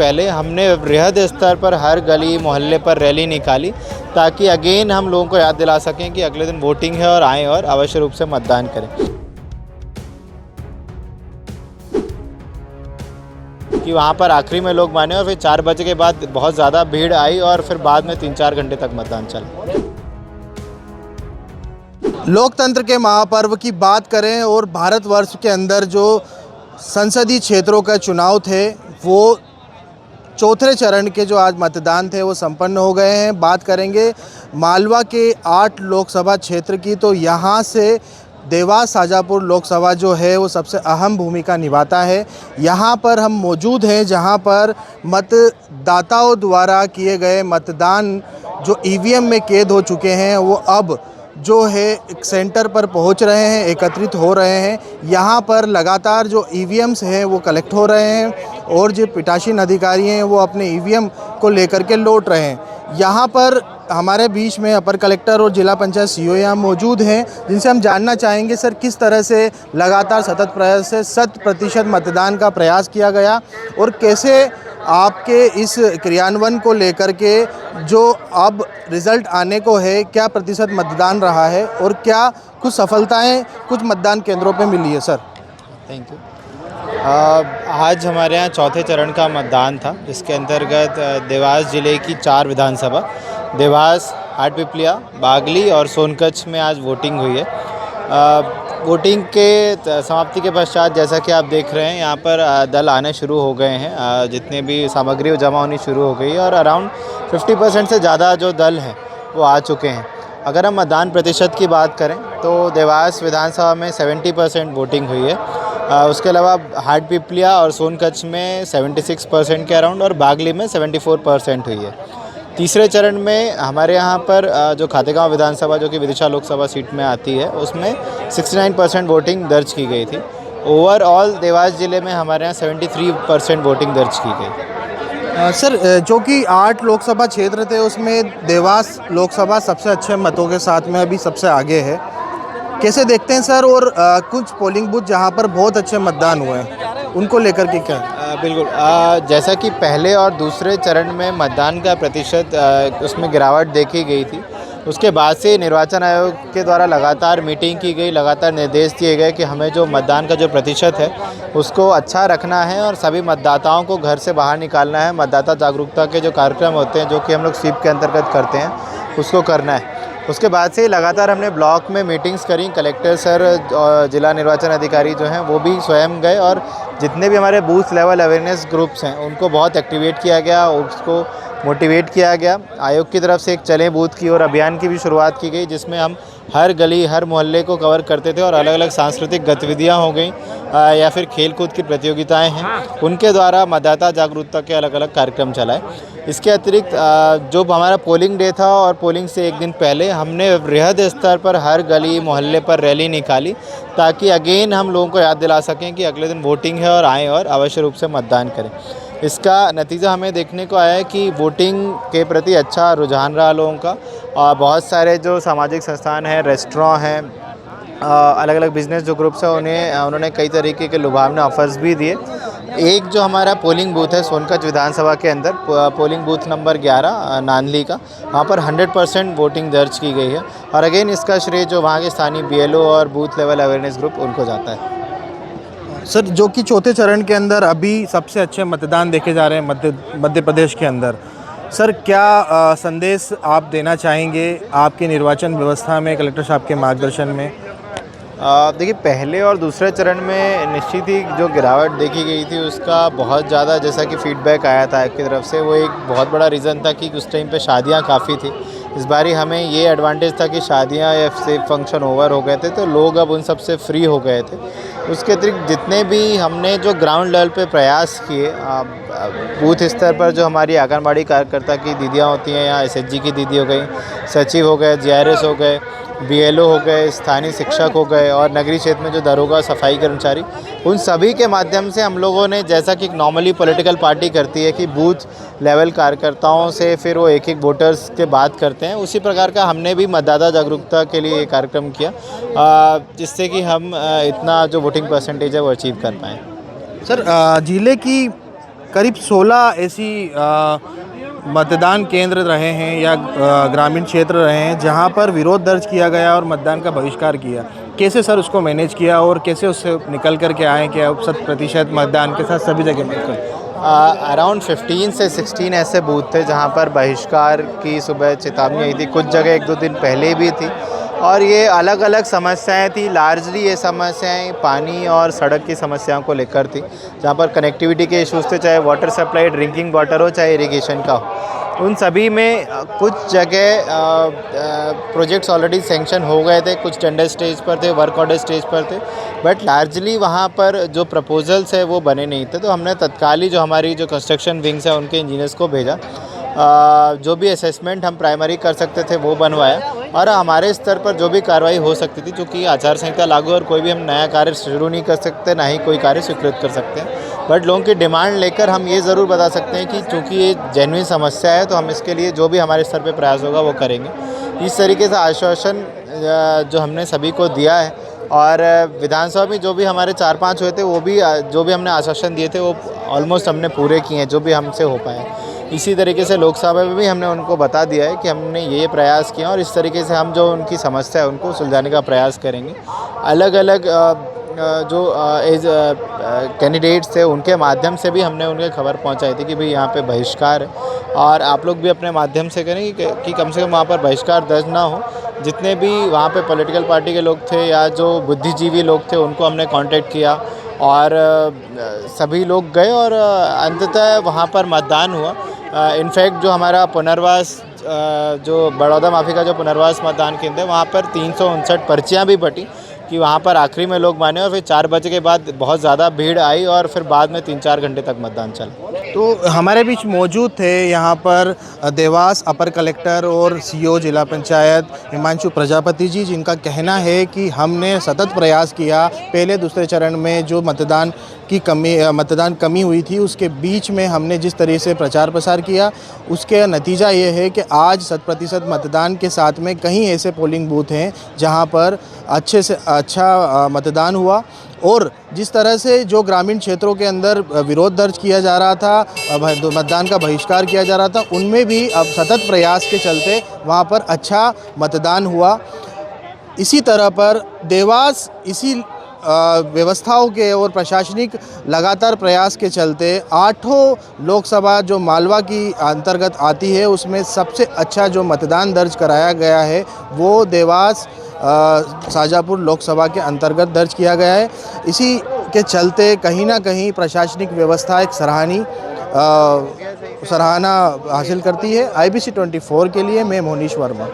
पहले हमने वृहद स्तर पर हर गली मोहल्ले पर रैली निकाली, ताकि अगेन हम लोगों को याद दिला सकें कि अगले दिन वोटिंग है और आएँ और अवश्य रूप से मतदान करें। कि वहाँ पर आखिरी में लोग माने और फिर 4 बजे के बाद बहुत ज़्यादा भीड़ आई और फिर बाद में 3-4 घंटे तक मतदान चला। लोकतंत्र के महापर्व की बात करें और भारतवर्ष के अंदर जो संसदीय क्षेत्रों का चुनाव थे, वो चौथे चरण के जो आज मतदान थे वो संपन्न हो गए हैं। बात करेंगे मालवा के 8 लोकसभा क्षेत्र की, तो यहाँ से देवास शाजापुर लोकसभा जो है वो सबसे अहम भूमिका निभाता है। यहाँ पर हम मौजूद हैं जहाँ पर मतदाताओं द्वारा किए गए मतदान जो ईवीएम में कैद हो चुके हैं वो अब जो है एक सेंटर पर पहुंच रहे हैं, एकत्रित हो रहे हैं। यहाँ पर लगातार जो ईवीएम्स हैं वो कलेक्ट हो रहे हैं और जो पीठासीन अधिकारी हैं वो अपने ईवीएम को लेकर के लौट रहे हैं। यहाँ पर हमारे बीच में अपर कलेक्टर और जिला पंचायत सीईओ यहाँ मौजूद हैं, जिनसे हम जानना चाहेंगे सर किस तरह से लगातार सतत प्रयास से 100% मतदान का प्रयास किया गया और कैसे आपके इस क्रियान्वयन को लेकर के जो अब रिज़ल्ट आने को है, क्या प्रतिशत मतदान रहा है और क्या कुछ सफलताएं कुछ मतदान केंद्रों पे मिली है सर? Thank you. आज हमारे यहाँ चौथे चरण का मतदान था, जिसके अंतर्गत देवास ज़िले की 4 विधानसभा देवास, हाटपिपलिया, बागली और सोनकच्छ में आज वोटिंग हुई है। वोटिंग के समाप्ति के पश्चात जैसा कि आप देख रहे हैं यहाँ पर दल आने शुरू हो गए हैं। जितने भी सामग्री जमा होनी शुरू हो गई है और अराउंड 50% से ज़्यादा जो दल हैं वो आ चुके हैं। अगर हम मतदान प्रतिशत की बात करें तो देवास विधानसभा में 70% वोटिंग हुई है। उसके अलावा हाटपिपलिया और सोनकच्छ में 76% के अराउंड और बागली में 74% हुई है। तीसरे चरण में हमारे यहाँ पर जो खातेगांव विधानसभा जो कि विदिशा लोकसभा सीट में आती है, उसमें 69% वोटिंग दर्ज की गई थी। ओवरऑल देवास ज़िले में हमारे यहाँ 73% वोटिंग दर्ज की गई। सर जो कि 8 लोकसभा क्षेत्र थे उसमें देवास लोकसभा सबसे अच्छे मतों के साथ में अभी सबसे आगे है, कैसे देखते हैं सर? और कुछ पोलिंग बूथ जहां पर बहुत अच्छे मतदान हुए हैं उनको लेकर के क्या? बिल्कुल, जैसा कि पहले और दूसरे चरण में मतदान का प्रतिशत उसमें गिरावट देखी गई थी, उसके बाद से निर्वाचन आयोग के द्वारा लगातार मीटिंग की गई, लगातार निर्देश दिए गए कि हमें जो मतदान का जो प्रतिशत है उसको अच्छा रखना है और सभी मतदाताओं को घर से बाहर निकालना है। मतदाता जागरूकता के जो कार्यक्रम होते हैं जो कि हम लोग स्वीप के अंतर्गत करते हैं, उसको करना है। उसके बाद से लगातार हमने ब्लॉक में मीटिंग्स करी। कलेक्टर सर और जिला निर्वाचन अधिकारी जो हैं वो भी स्वयं गए और जितने भी हमारे बूथ लेवल अवेयरनेस ग्रुप्स हैं उनको बहुत एक्टिवेट किया गया, उसको मोटिवेट किया गया। आयोग की तरफ से एक चलें बूथ की और अभियान की भी शुरुआत की गई, जिसमें हम हर गली हर मोहल्ले को कवर करते थे और अलग अलग सांस्कृतिक गतिविधियां हो गई या फिर खेल कूद की प्रतियोगिताएं हैं, उनके द्वारा मतदाता जागरूकता के अलग अलग कार्यक्रम चलाए। इसके अतिरिक्त जो हमारा पोलिंग डे था और पोलिंग से एक दिन पहले हमने वृहद स्तर पर हर गली मोहल्ले पर रैली निकाली, ताकि अगेन हम लोगों को याद दिला सकें कि अगले दिन वोटिंग है और आएँ और अवश्य रूप से मतदान करें। इसका नतीजा हमें देखने को आया है कि वोटिंग के प्रति अच्छा रुझान रहा लोगों का। और बहुत सारे जो सामाजिक संस्थान हैं, रेस्टोरेंट हैं, अलग अलग बिजनेस जो ग्रुप्स हैं, उन्होंने कई तरीके के लुभावने ऑफर्स भी दिए। एक जो हमारा पोलिंग बूथ है सोनकच्छ विधानसभा के अंदर, पोलिंग बूथ नंबर 11 नांदली का, वहाँ पर 100% वोटिंग दर्ज की गई है और अगेन इसका श्रेय जो वहाँ के स्थानीय BLO और बूथ लेवल अवेयरनेस ग्रुप उनको जाता है। सर जो कि चौथे चरण के अंदर अभी सबसे अच्छे मतदान देखे जा रहे हैं मध्य प्रदेश के अंदर, सर क्या संदेश आप देना चाहेंगे आपकी निर्वाचन व्यवस्था में, कलेक्टर साहब के मार्गदर्शन में? देखिए, पहले और दूसरे चरण में निश्चित ही जो गिरावट देखी गई थी उसका बहुत ज़्यादा जैसा कि फीडबैक आया था आपकी तरफ से, वो एक बहुत बड़ा रीज़न था कि उस टाइम पे शादियां काफ़ी थी। इस बारी हमें ये एडवांटेज था कि शादियां या से फंक्शन ओवर हो गए थे, तो लोग अब उन सब से फ्री हो गए थे। उसके अतिरिक्त जितने भी हमने जो ग्राउंड लेवल पे प्रयास किए, बूथ स्तर पर जो हमारी आंगनबाड़ी कार्यकर्ता की दीदियाँ होती हैं, या SHG की दीदी हो गई, सचिव हो गए, GRS हो गए, BLO हो गए, स्थानीय शिक्षक हो गए और नगरीय क्षेत्र में जो दरोगा, सफाई कर्मचारी, उन सभी के माध्यम से हम लोगों ने, जैसा कि नॉर्मली पॉलिटिकल पार्टी करती है कि बूथ लेवल कार्यकर्ताओं से फिर वो एक एक वोटर्स के बात करते हैं, उसी प्रकार का हमने भी मतदाता जागरूकता के लिए एक कार्यक्रम किया, जिससे कि हम इतना जो वोटिंग परसेंटेज है वो अचीव कर पाएँ। सर जिले की करीब 16 ऐसी मतदान केंद्र रहे हैं या ग्रामीण क्षेत्र रहे हैं जहां पर विरोध दर्ज किया गया और मतदान का बहिष्कार किया। कैसे सर उसको मैनेज किया और कैसे उससे निकल कर के आए कि 100% मतदान के साथ सभी जगह मतदान? अराउंड 15 से 16 ऐसे बूथ थे जहाँ पर बहिष्कार की सुबह चेतावनी आई थी। कुछ जगह 1-2 दिन पहले भी थी और ये अलग अलग समस्याएं थी। लार्जली ये समस्याएं पानी और सड़क की समस्याओं को लेकर थी, जहाँ पर कनेक्टिविटी के इश्यूज़ थे, चाहे वाटर सप्लाई, ड्रिंकिंग वाटर हो, चाहे इरिगेशन का हो। उन सभी में कुछ जगह प्रोजेक्ट्स ऑलरेडी सैंक्शन हो गए थे, कुछ टेंडर स्टेज पर थे, वर्क ऑर्डर स्टेज पर थे, बट लार्जली वहाँ पर जो प्रपोजल्स है वो बने नहीं थे। तो हमने तत्काल ही जो हमारी जो कंस्ट्रक्शन विंग्स है उनके इंजीनियर्स को भेजा, जो भी असेसमेंट हम प्राइमरी कर सकते थे वो बनवाया और हमारे स्तर पर जो भी कार्रवाई हो सकती थी, क्योंकि आचार संहिता लागू और कोई भी हम नया कार्य शुरू नहीं कर सकते, ना ही कोई कार्य स्वीकृत कर सकते हैं। बट लोगों की डिमांड लेकर हम ये ज़रूर बता सकते हैं कि चूँकि ये जेन्युइन समस्या है तो हम इसके लिए जो भी हमारे स्तर पे प्रयास होगा वो करेंगे। इस तरीके से आश्वासन जो हमने सभी को दिया है और विधानसभा में जो भी हमारे 4-5 हुए थे वो भी जो भी हमने आश्वासन दिए थे वो ऑलमोस्ट हमने पूरे किए हैं, जो भी हमसे हो पाए। इसी तरीके से लोकसभा में भी हमने उनको बता दिया है कि हमने ये प्रयास किया और इस तरीके से हम जो उनकी समस्या है उनको सुलझाने का प्रयास करेंगे। अलग अलग जो कैंडिडेट्स थे उनके माध्यम से भी हमने उनके खबर पहुंचाई थी कि भाई यहाँ पे बहिष्कार है और आप लोग भी अपने माध्यम से करें कि कम से कम वहाँ पर बहिष्कार दर्ज ना हो। जितने भी वहाँ पे पॉलिटिकल पार्टी के लोग थे या जो बुद्धिजीवी लोग थे उनको हमने कांटेक्ट किया और सभी लोग गए और अंततः वहाँ पर मतदान हुआ। इनफैक्ट जो हमारा पुनर्वास जो बड़ौदा माफी का जो पुनर्वास मतदान केंद्र है वहाँ पर 359 पर्चियाँ भी बटी कि वहाँ पर आखिरी में लोग माने और फिर 4 बजे के बाद बहुत ज़्यादा भीड़ आई और फिर बाद में 3-4 घंटे तक मतदान चला। तो हमारे बीच मौजूद थे यहाँ पर देवास अपर कलेक्टर और सीईओ जिला पंचायत हिमांशु प्रजापति जी, जिनका कहना है कि हमने सतत प्रयास किया। पहले दूसरे चरण में जो मतदान कमी हुई थी उसके बीच में हमने जिस तरह से प्रचार प्रसार किया उसके नतीजा ये है कि आज 100% मतदान के साथ में कहीं ऐसे पोलिंग बूथ हैं जहाँ पर अच्छे से अच्छा मतदान हुआ। और जिस तरह से जो ग्रामीण क्षेत्रों के अंदर विरोध दर्ज किया जा रहा था, मतदान का बहिष्कार किया जा रहा था, उनमें भी अब सतत प्रयास के चलते वहाँ पर अच्छा मतदान हुआ। इसी तरह पर देवास इसी व्यवस्थाओं के और प्रशासनिक लगातार प्रयास के चलते 8 लोकसभा जो मालवा की अंतर्गत आती है उसमें सबसे अच्छा जो मतदान दर्ज कराया गया है वो देवास शाजापुर लोकसभा के अंतर्गत दर्ज किया गया है। इसी के चलते कहीं ना कहीं प्रशासनिक व्यवस्था एक सराहना हासिल करती है। IBC 24 के लिए मैं मोनीश वर्मा।